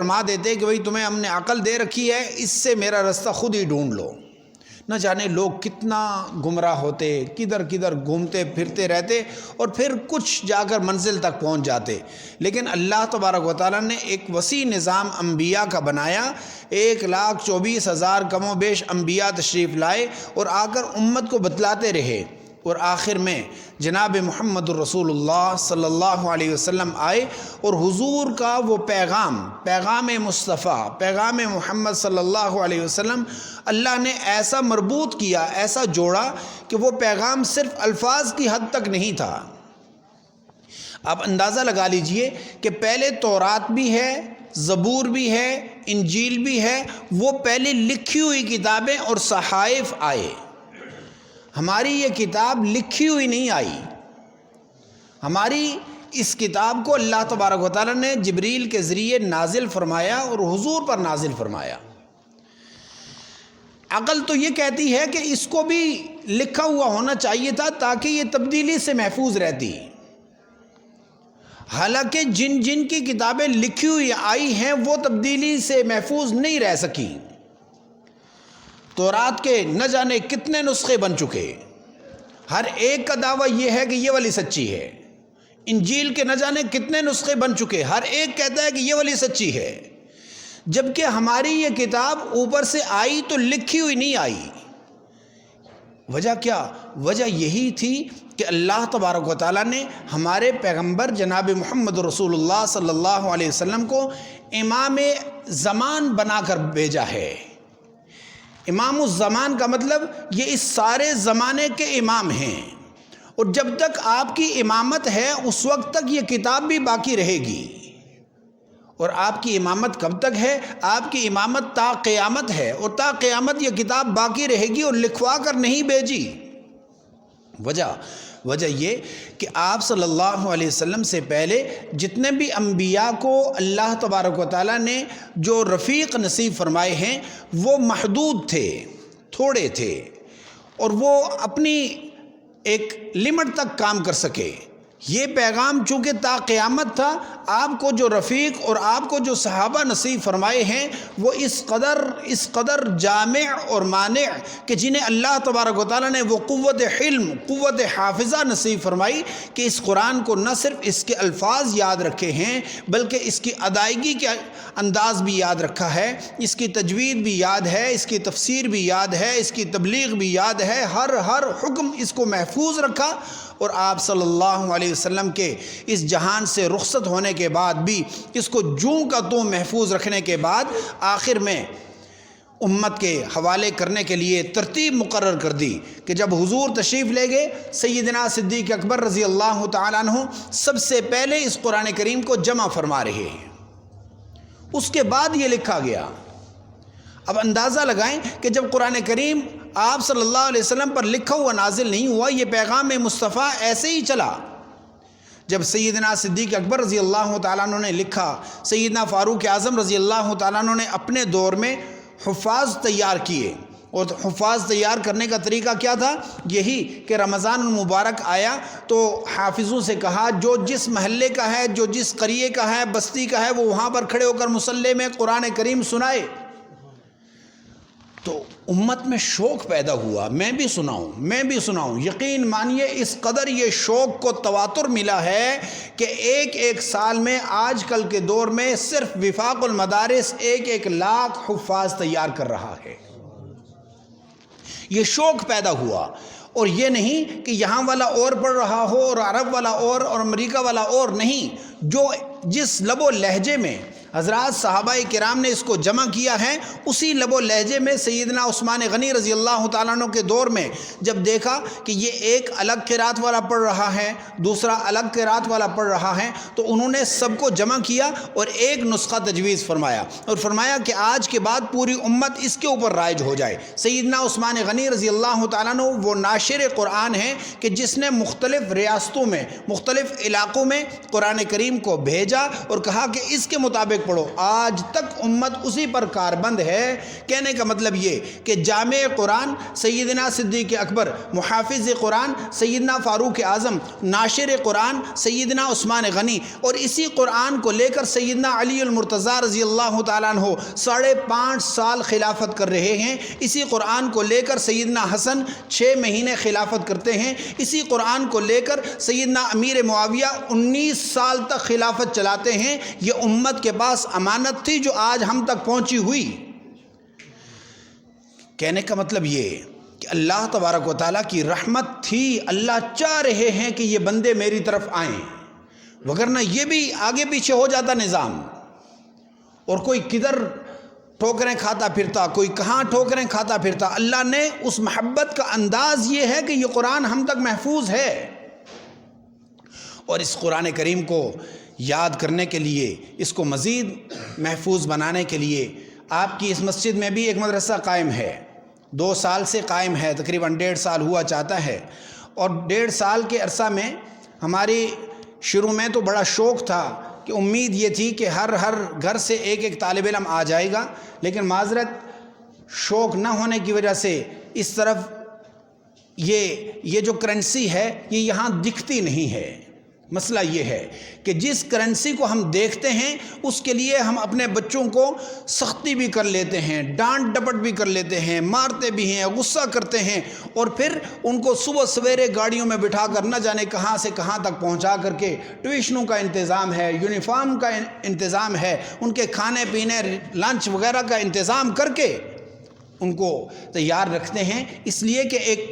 فرما دیتے کہ بھئی تمہیں ہم نے عقل دے رکھی ہے، اس سے میرا راستہ خود ہی ڈھونڈ لو۔ نہ جانے لوگ کتنا گمراہ ہوتے، کدھر کدھر گھومتے پھرتے رہتے اور پھر کچھ جا کر منزل تک پہنچ جاتے۔ لیکن اللہ تبارک و تعالیٰ نے ایک وسیع نظام انبیاء کا بنایا، 1,24,000 کم و بیش انبیاء تشریف لائے اور آ کر امت کو بتلاتے رہے، اور آخر میں جناب محمد الرسول اللہ صلی اللہ علیہ وسلم آئے اور حضور کا وہ پیغام مصطفیٰ، پیغام محمد صلی اللہ علیہ وسلم اللہ نے ایسا مربوط کیا، ایسا جوڑا کہ وہ پیغام صرف الفاظ کی حد تک نہیں تھا۔ آپ اندازہ لگا لیجئے کہ پہلے تورات بھی ہے، زبور بھی ہے، انجیل بھی ہے، وہ پہلے لکھی ہوئی کتابیں اور صحائف آئے۔ ہماری یہ کتاب لکھی ہوئی نہیں آئی، ہماری اس کتاب کو اللہ تبارک و تعالیٰ نے جبریل کے ذریعے نازل فرمایا اور حضور پر نازل فرمایا۔ عقل تو یہ کہتی ہے کہ اس کو بھی لکھا ہوا ہونا چاہیے تھا تاکہ یہ تبدیلی سے محفوظ رہتی، حالانکہ جن جن کی کتابیں لکھی ہوئی آئی ہیں وہ تبدیلی سے محفوظ نہیں رہ سکی۔ تورات کے نہ جانے کتنے نسخے بن چکے، ہر ایک کا دعویٰ یہ ہے کہ یہ والی سچی ہے۔ انجیل کے نہ جانے کتنے نسخے بن چکے، ہر ایک کہتا ہے کہ یہ والی سچی ہے، جبکہ ہماری یہ کتاب اوپر سے آئی تو لکھی ہوئی نہیں آئی۔ وجہ کیا؟ وجہ یہی تھی کہ اللہ تبارک و تعالیٰ نے ہمارے پیغمبر جناب محمد رسول اللہ صلی اللہ علیہ وسلم کو امام زمان بنا کر بھیجا ہے۔ امام الزمان کا مطلب یہ اس سارے زمانے کے امام ہیں، اور جب تک آپ کی امامت ہے اس وقت تک یہ کتاب بھی باقی رہے گی۔ اور آپ کی امامت کب تک ہے؟ آپ کی امامت تا قیامت ہے، اور تا قیامت یہ کتاب باقی رہے گی اور لکھوا کر نہیں بھیجی۔ وجہ یہ کہ آپ صلی اللہ علیہ وسلم سے پہلے جتنے بھی انبیاء کو اللہ تبارک و تعالیٰ نے جو رفیق نصیب فرمائے ہیں وہ محدود تھے، تھوڑے تھے، اور وہ اپنی ایک لمٹ تک کام کر سکے۔ یہ پیغام چونکہ تا قیامت تھا، آپ کو جو رفیق اور آپ کو جو صحابہ نصیب فرمائے ہیں وہ اس قدر جامع اور مانع کہ جنہیں اللہ تبارک و تعالیٰ نے وہ قوت حلم، قوت حافظہ نصیب فرمائی کہ اس قرآن کو نہ صرف اس کے الفاظ یاد رکھے ہیں بلکہ اس کی ادائیگی کے انداز بھی یاد رکھا ہے، اس کی تجوید بھی یاد ہے، اس کی تفسیر بھی یاد ہے، اس کی تبلیغ بھی یاد ہے، ہر حکم اس کو محفوظ رکھا۔ اور آپ صلی اللہ علیہ وسلم کے اس جہان سے رخصت ہونے کے بعد بھی اس کو جوں کا توں محفوظ رکھنے کے بعد آخر میں امت کے حوالے کرنے کے لیے ترتیب مقرر کر دی کہ جب حضور تشریف لے گئے، سیدنا صدیق اکبر رضی اللہ تعالیٰ عنہ سب سے پہلے اس قرآن کریم کو جمع فرما رہے ہیں، اس کے بعد یہ لکھا گیا۔ اب اندازہ لگائیں کہ جب قرآن کریم آپ صلی اللہ علیہ وسلم پر لکھا ہوا نازل نہیں ہوا، یہ پیغام مصطفیٰ ایسے ہی چلا۔ جب سیدنا صدیق اکبر رضی اللہ تعالیٰ عنہ نے لکھا، سیدنا فاروق اعظم رضی اللہ تعالیٰ عنہ نے اپنے دور میں حفاظ تیار کیے، اور حفاظ تیار کرنے کا طریقہ کیا تھا؟ یہی کہ رمضان المبارک آیا تو حافظوں سے کہا جو جس محلے کا ہے، جو جس قریے کا ہے، بستی کا ہے، وہ وہاں پر کھڑے ہو کر مصلی میں قرآن کریم سنائے۔ تو امت میں شوق پیدا ہوا، میں بھی سناؤں۔ یقین مانیے اس قدر یہ شوق کو تواتر ملا ہے کہ ایک سال میں آج کل کے دور میں صرف وفاق المدارس 1,00,000 حفاظ تیار کر رہا ہے۔ یہ شوق پیدا ہوا، اور یہ نہیں کہ یہاں والا اور پڑھ رہا ہو اور عرب والا اور امریکہ والا اور نہیں، جو جس لب و لہجے میں حضرات صحابہ کرام نے اس کو جمع کیا ہے اسی لب و لہجے میں سیدنا عثمان غنی رضی اللہ تعالیٰ عنہ کے دور میں جب دیکھا کہ یہ ایک الگ قرات والا پڑھ رہا ہے، دوسرا الگ قرات والا پڑھ رہا ہے، تو انہوں نے سب کو جمع کیا اور ایک نسخہ تجویز فرمایا، اور فرمایا کہ آج کے بعد پوری امت اس کے اوپر رائج ہو جائے۔ سیدنا عثمان غنی رضی اللہ تعالیٰ عنہ وہ ناشر قرآن ہیں کہ جس نے مختلف ریاستوں میں، مختلف علاقوں میں قرآن کریم کو بھیجا اور کہا کہ اس کے مطابق مطابق پڑھو. آج تک امت اسی پر کاربند ہے. کہنے کا مطلب یہ کہ جامع قرآن سیدنا صدیق اکبر، محافظ قرآن سیدنا فاروق اعظم، ناشر قرآن سیدنا عثمان غنی، اور اسی قرآن کو لے کر سیدنا علی المرتضیٰ رضی اللہ تعالیٰ عنہ 5.5 سال خلافت کر رہے ہیں. اسی قرآن کو لے کر سیدنا حسن 6 مہینے خلافت کرتے ہیں. اسی قرآن کو لے کر سیدنا امیر معاویہ 19 سال تک خلافت چلاتے ہیں. یہ امت کے پاس امانت تھی جو آج ہم تک پہنچی ہوئی. کہنے کا مطلب یہ کہ اللہ تبارک و تعالیٰ کی رحمت تھی. اللہ چاہ رہے ہیں کہ یہ بندے میری طرف آئیں، وگرنہ یہ بھی آگے پیچھے ہو جاتا نظام، اور کوئی کدھر ٹھوکریں کھاتا پھرتا، کوئی کہاں ٹھوکریں کھاتا پھرتا. اللہ نے اس محبت کا انداز یہ ہے کہ یہ قرآن ہم تک محفوظ ہے. اور اس قرآن کریم کو یاد کرنے کے لیے، اس کو مزید محفوظ بنانے کے لیے آپ کی اس مسجد میں بھی ایک مدرسہ قائم ہے. 2 سال سے قائم ہے، تقریباً 1.5 سال ہوا چاہتا ہے. اور 1.5 سال کے عرصہ میں ہماری شروع میں تو بڑا شوق تھا کہ امید یہ تھی کہ ہر گھر سے ایک طالب علم آ جائے گا، لیکن معذرت شوق نہ ہونے کی وجہ سے اس طرف یہ جو کرنسی ہے یہ یہاں دکھتی نہیں ہے. مسئلہ یہ ہے کہ جس کرنسی کو ہم دیکھتے ہیں اس کے لیے ہم اپنے بچوں کو سختی بھی کر لیتے ہیں، ڈانٹ ڈپٹ بھی کر لیتے ہیں، مارتے بھی ہیں، غصہ کرتے ہیں، اور پھر ان کو صبح سویرے گاڑیوں میں بٹھا کر نہ جانے کہاں سے کہاں تک پہنچا کر کے ٹیوشنوں کا انتظام ہے، یونیفارم کا انتظام ہے، ان کے کھانے پینے لنچ وغیرہ کا انتظام کر کے ان کو تیار رکھتے ہیں. اس لیے کہ ایک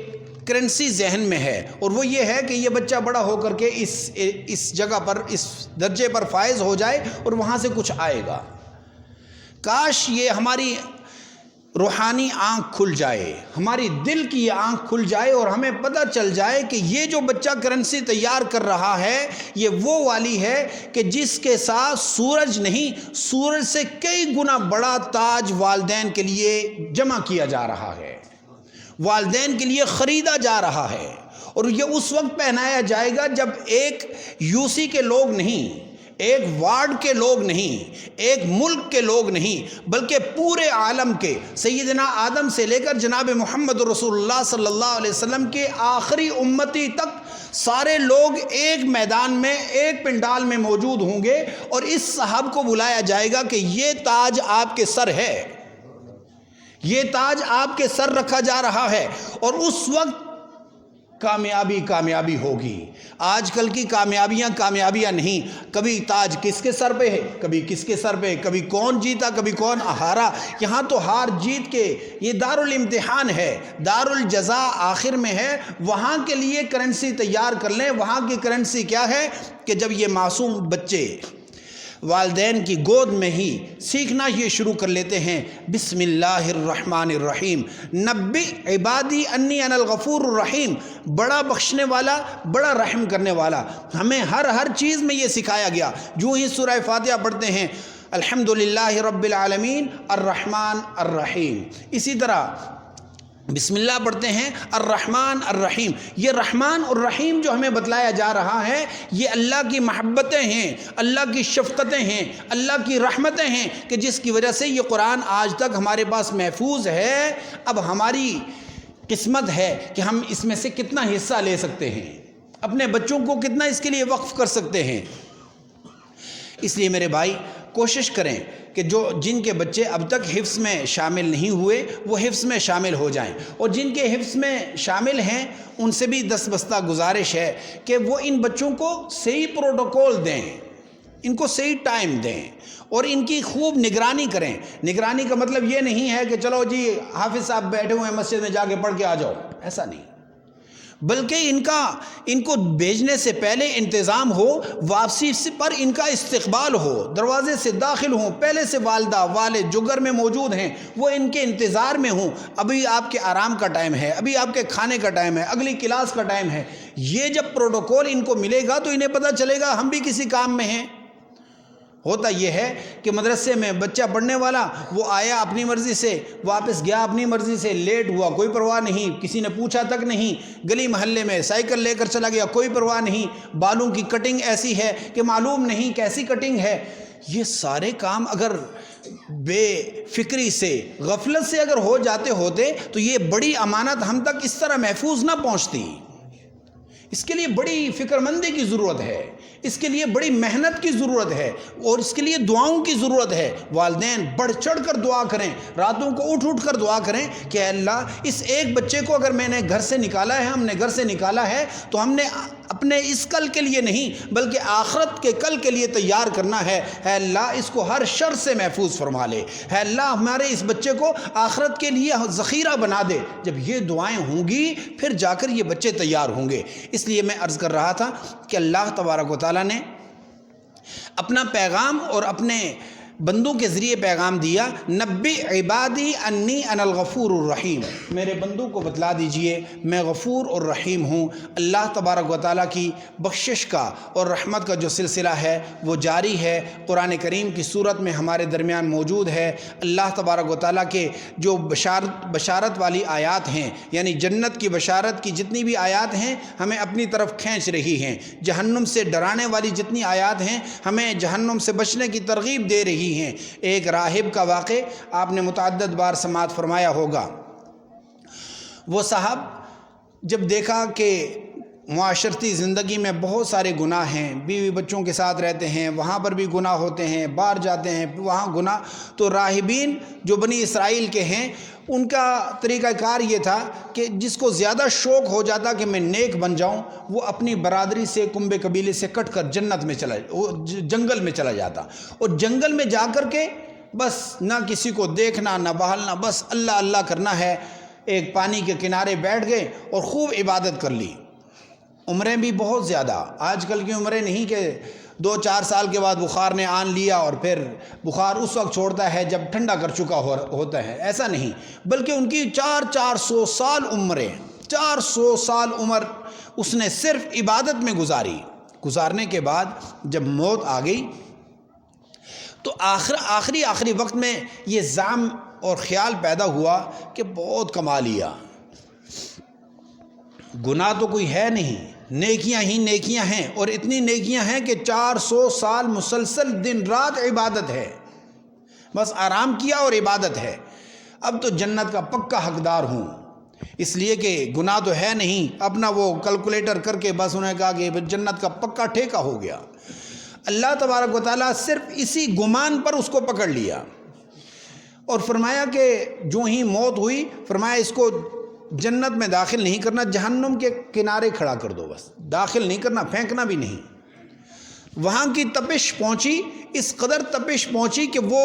کرنسی ذہن میں ہے، اور وہ یہ ہے کہ یہ بچہ بڑا ہو کر کے اس جگہ پر، اس درجے پر فائز ہو جائے اور وہاں سے کچھ آئے گا. کاش یہ ہماری روحانی آنکھ کھل جائے، ہماری دل کی یہ آنکھ کھل جائے اور ہمیں پتہ چل جائے کہ یہ جو بچہ کرنسی تیار کر رہا ہے یہ وہ والی ہے کہ جس کے ساتھ سورج نہیں، سورج سے کئی گنا بڑا تاج والدین کے لیے جمع کیا جا رہا ہے، والدین کے لیے خریدا جا رہا ہے. اور یہ اس وقت پہنایا جائے گا جب ایک یوسی کے لوگ نہیں، ایک وارڈ کے لوگ نہیں، ایک ملک کے لوگ نہیں، بلکہ پورے عالم کے سیدنا آدم سے لے کر جناب محمد رسول اللہ صلی اللہ علیہ وسلم کے آخری امتی تک سارے لوگ ایک میدان میں، ایک پنڈال میں موجود ہوں گے، اور اس صاحب کو بلایا جائے گا کہ یہ تاج آپ کے سر ہے، یہ تاج آپ کے سر رکھا جا رہا ہے. اور اس وقت کامیابی ہوگی. آج کل کی کامیابیاں نہیں. کبھی تاج کس کے سر پہ ہے، کبھی کس کے سر پہ، کبھی کون جیتا کبھی کون ہارا. یہاں تو ہار جیت کے یہ دارالامتحان ہے، دارالجزاء آخر میں ہے. وہاں کے لیے کرنسی تیار کر لیں. وہاں کی کرنسی کیا ہے کہ جب یہ معصوم بچے والدین کی گود میں ہی سیکھنا یہ شروع کر لیتے ہیں، بسم اللہ الرحمن الرحیم، نبی عبادی انی انا الغفور الرحیم، بڑا بخشنے والا، بڑا رحم کرنے والا. ہمیں ہر چیز میں یہ سکھایا گیا. جو ہی سورہ فاتحہ پڑھتے ہیں الحمدللہ رب العالمین الرحمن الرحیم، اسی طرح بسم اللہ پڑھتے ہیں الرحمن الرحیم. یہ رحمان اور رحیم جو ہمیں بتلایا جا رہا ہے یہ اللہ کی محبتیں ہیں، اللہ کی شفقتیں ہیں، اللہ کی رحمتیں ہیں کہ جس کی وجہ سے یہ قرآن آج تک ہمارے پاس محفوظ ہے. اب ہماری قسمت ہے کہ ہم اس میں سے کتنا حصہ لے سکتے ہیں، اپنے بچوں کو کتنا اس کے لیے وقف کر سکتے ہیں. اس لیے میرے بھائی کوشش کریں کہ جن کے بچے اب تک حفظ میں شامل نہیں ہوئے وہ حفظ میں شامل ہو جائیں، اور جن کے حفظ میں شامل ہیں ان سے بھی دستبستہ گزارش ہے کہ وہ ان بچوں کو صحیح پروٹوکول دیں، ان کو صحیح ٹائم دیں، اور ان کی خوب نگرانی کریں. نگرانی کا مطلب یہ نہیں ہے کہ چلو جی حافظ صاحب بیٹھے ہوئے ہیں مسجد میں جا کے پڑھ کے آ جاؤ، ایسا نہیں، بلکہ ان کو بھیجنے سے پہلے انتظام ہو، واپسی پر ان کا استقبال ہو، دروازے سے داخل ہوں، پہلے سے والدہ والد جو گھر میں موجود ہیں وہ ان کے انتظار میں ہوں. ابھی آپ کے آرام کا ٹائم ہے، ابھی آپ کے کھانے کا ٹائم ہے، اگلی کلاس کا ٹائم ہے. یہ جب پروٹوکول ان کو ملے گا تو انہیں پتہ چلے گا ہم بھی کسی کام میں ہیں. ہوتا یہ ہے کہ مدرسے میں بچہ پڑھنے والا وہ آیا اپنی مرضی سے، واپس گیا اپنی مرضی سے، لیٹ ہوا کوئی پرواہ نہیں، کسی نے پوچھا تک نہیں، گلی محلے میں سائیکل لے کر چلا گیا کوئی پرواہ نہیں، بالوں کی کٹنگ ایسی ہے کہ معلوم نہیں کیسی کٹنگ ہے۔ یہ سارے کام اگر بے فکری سے، غفلت سے اگر ہو جاتے ہوتے تو یہ بڑی امانت ہم تک اس طرح محفوظ نہ پہنچتی۔ اس کے لیے بڑی فکر مندی کی ضرورت ہے، اس کے لیے بڑی محنت کی ضرورت ہے، اور اس کے لیے دعاؤں کی ضرورت ہے۔ والدین بڑھ چڑھ کر دعا کریں، راتوں کو اٹھ اٹھ کر دعا کریں کہ اے اللہ اس ایک بچے کو اگر میں نے گھر سے نکالا ہے، ہم نے گھر سے نکالا ہے تو ہم نے اپنے اس کل کے لیے نہیں بلکہ آخرت کے کل کے لیے تیار کرنا ہے۔ اے اللہ اس کو ہر شر سے محفوظ فرما لے، اے اللہ ہمارے اس بچے کو آخرت کے لیے ذخیرہ بنا دے۔ جب یہ دعائیں ہوں گی پھر جا کر یہ بچے تیار ہوں گے۔ اس لیے میں عرض کر رہا تھا کہ اللہ تبارک و تعالیٰ نے اپنا پیغام اور اپنے بندوں کے ذریعے پیغام دیا، نبی عبادی انی انا الغفور الرحیم، میرے بندوں کو بتلا دیجئے میں غفور اور رحیم ہوں۔ اللہ تبارک و تعالیٰ کی بخشش کا اور رحمت کا جو سلسلہ ہے وہ جاری ہے، قرآن کریم کی صورت میں ہمارے درمیان موجود ہے۔ اللہ تبارک و تعالیٰ کے جو بشارت والی آیات ہیں، یعنی جنت کی بشارت کی جتنی بھی آیات ہیں ہمیں اپنی طرف کھینچ رہی ہیں، جہنم سے ڈرانے والی جتنی آیات ہیں ہمیں جہنم سے بچنے کی ترغیب دے رہی ہیں۔ ایک راہب کا واقع آپ نے متعدد بار سماعت فرمایا ہوگا۔ وہ صاحب جب دیکھا کہ معاشرتی زندگی میں بہت سارے گناہ ہیں، بیوی بچوں کے ساتھ رہتے ہیں وہاں پر بھی گناہ ہوتے ہیں، باہر جاتے ہیں وہاں گناہ، تو راہبین جو بنی اسرائیل کے ہیں ان کا طریقہ کار یہ تھا کہ جس کو زیادہ شوق ہو جاتا کہ میں نیک بن جاؤں وہ اپنی برادری سے کنبے قبیلے سے کٹ کر جنت میں جنگل میں چلا جاتا، اور جنگل میں جا کر کے بس نہ کسی کو دیکھنا نہ بہلنا، بس اللہ اللہ کرنا ہے۔ ایک پانی کے کنارے بیٹھ گئے اور خوب عبادت کر لی۔ عمریں بھی بہت زیادہ، آج کل کی عمریں نہیں کہ 2-4 سال کے بعد بخار نے آن لیا اور پھر بخار اس وقت چھوڑتا ہے جب ٹھنڈا کر چکا ہوتا ہے، ایسا نہیں، بلکہ ان کی 400 سال عمریں، 400 سال عمر اس نے صرف عبادت میں گزارنے کے بعد جب موت آ گئی تو آخری وقت میں یہ زعم اور خیال پیدا ہوا کہ بہت کما لیا، گناہ تو کوئی ہے نہیں، نیکیاں ہی نیکیاں ہیں، اور اتنی نیکیاں ہیں کہ 400 سال مسلسل دن رات عبادت ہے، بس آرام کیا اور عبادت ہے، اب تو جنت کا پکا حقدار ہوں، اس لیے کہ گناہ تو ہے نہیں۔ اپنا وہ کیلکولیٹر کر کے بس انہوں نے کہا کہ جنت کا پکا ٹھیکہ ہو گیا۔ اللہ تبارک و تعالیٰ صرف اسی گمان پر اس کو پکڑ لیا اور فرمایا کہ جو ہی موت ہوئی فرمایا اس کو جنت میں داخل نہیں کرنا، جہنم کے کنارے کھڑا کر دو، بس داخل نہیں کرنا، پھینکنا بھی نہیں۔ وہاں کی تپش پہنچی، اس قدر تپش پہنچی کہ وہ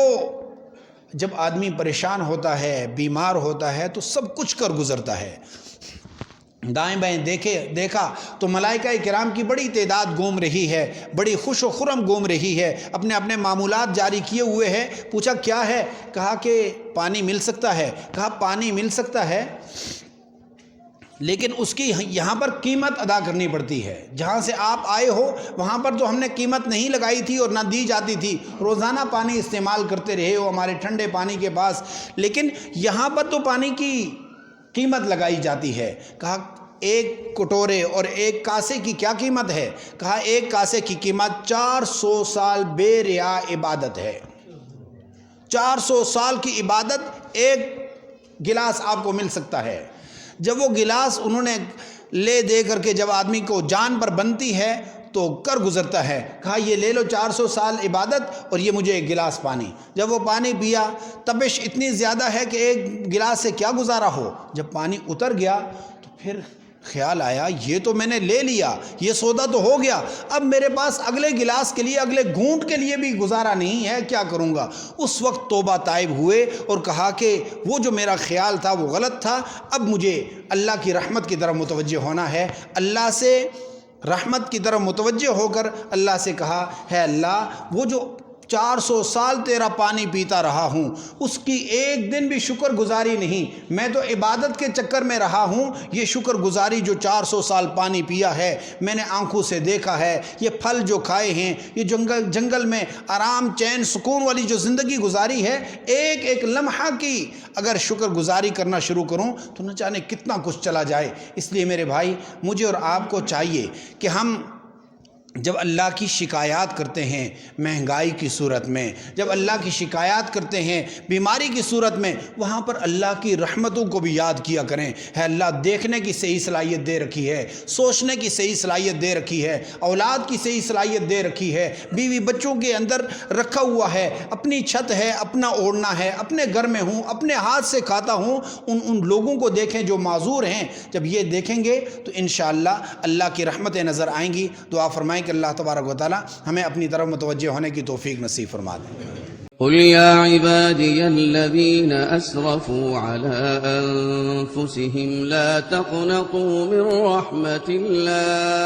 جب آدمی پریشان ہوتا ہے بیمار ہوتا ہے تو سب کچھ کر گزرتا ہے، دائیں بائیں دیکھا تو ملائکہ کرام کی بڑی تعداد گھوم رہی ہے، بڑی خوش و خرم گھوم رہی ہے، اپنے معمولات جاری کیے ہوئے ہے۔ پوچھا کیا ہے؟ کہا کہ پانی مل سکتا ہے۔ کہا پانی مل سکتا ہے لیکن اس کی یہاں پر قیمت ادا کرنی پڑتی ہے، جہاں سے آپ آئے ہو وہاں پر تو ہم نے قیمت نہیں لگائی تھی اور نہ دی جاتی تھی، روزانہ پانی استعمال کرتے رہے ہو ہمارے ٹھنڈے پانی کے پاس، لیکن یہاں پر تو پانی کی قیمت لگائی جاتی ہے۔ کہا ایک کٹورے اور ایک کاسے کی کیا قیمت ہے؟ کہا ایک کاسے کی قیمت 400 سال بے ریا عبادت ہے۔ 400 سال کی عبادت ایک گلاس آپ کو مل سکتا ہے۔ جب وہ گلاس انہوں نے لے دے کر کے جب آدمی کو جان پر بنتی ہے تو کر گزرتا ہے۔ کہا یہ لے لو 400 سال عبادت اور یہ مجھے ایک گلاس پانی۔ جب وہ پانی پیا تپش اتنی زیادہ ہے کہ ایک گلاس سے کیا گزارا ہو۔ جب پانی اتر گیا تو پھر خیال آیا یہ تو میں نے لے لیا، یہ سودا تو ہو گیا، اب میرے پاس اگلے گلاس کے لیے اگلے گھونٹ کے لیے بھی گزارا نہیں ہے، کیا کروں گا؟ اس وقت توبہ تائب ہوئے اور کہا کہ وہ جو میرا خیال تھا وہ غلط تھا، اب مجھے اللہ کی رحمت کی طرف متوجہ ہونا ہے۔ اللہ سے رحمت کی طرف متوجہ ہو کر اللہ سے کہا ہے اللہ وہ جو 400 سال تیرا پانی پیتا رہا ہوں، اس کی ایک دن بھی شکر گزاری نہیں، میں تو عبادت کے چکر میں رہا ہوں، یہ شکر گزاری جو 400 سال پانی پیا ہے میں نے آنکھوں سے دیکھا ہے، یہ پھل جو کھائے ہیں، یہ جنگل میں آرام چین سکون والی جو زندگی گزاری ہے، ایک ایک لمحہ کی اگر شکر گزاری کرنا شروع کروں تو نہ جانے کتنا کچھ چلا جائے۔ اس لیے میرے بھائی، مجھے اور آپ کو چاہیے کہ ہم جب اللہ کی شکایات کرتے ہیں مہنگائی کی صورت میں، جب اللہ کی شکایات کرتے ہیں بیماری کی صورت میں، وہاں پر اللہ کی رحمتوں کو بھی یاد کیا کریں۔ ہے اللہ دیکھنے کی صحیح صلاحیت دے رکھی ہے، سوچنے کی صحیح صلاحیت دے رکھی ہے، اولاد کی صحیح صلاحیت دے رکھی ہے، بیوی بچوں کے اندر رکھا ہوا ہے، اپنی چھت ہے، اپنا اوڑھنا ہے، اپنے گھر میں ہوں، اپنے ہاتھ سے کھاتا ہوں۔ ان لوگوں کو دیکھیں جو معذور ہیں، جب یہ دیکھیں گے تو انشاءاللہ اللہ کی رحمتیں نظر آئیں گی۔ دعا فرمائیں کہ اللہ تبارک و تعالی ہمیں اپنی طرف متوجہ ہونے کی توفیق نصیب فرما دیں۔ قل يا عبادي الذين أسرفوا على أنفسهم لا تقنطوا من رحمة الله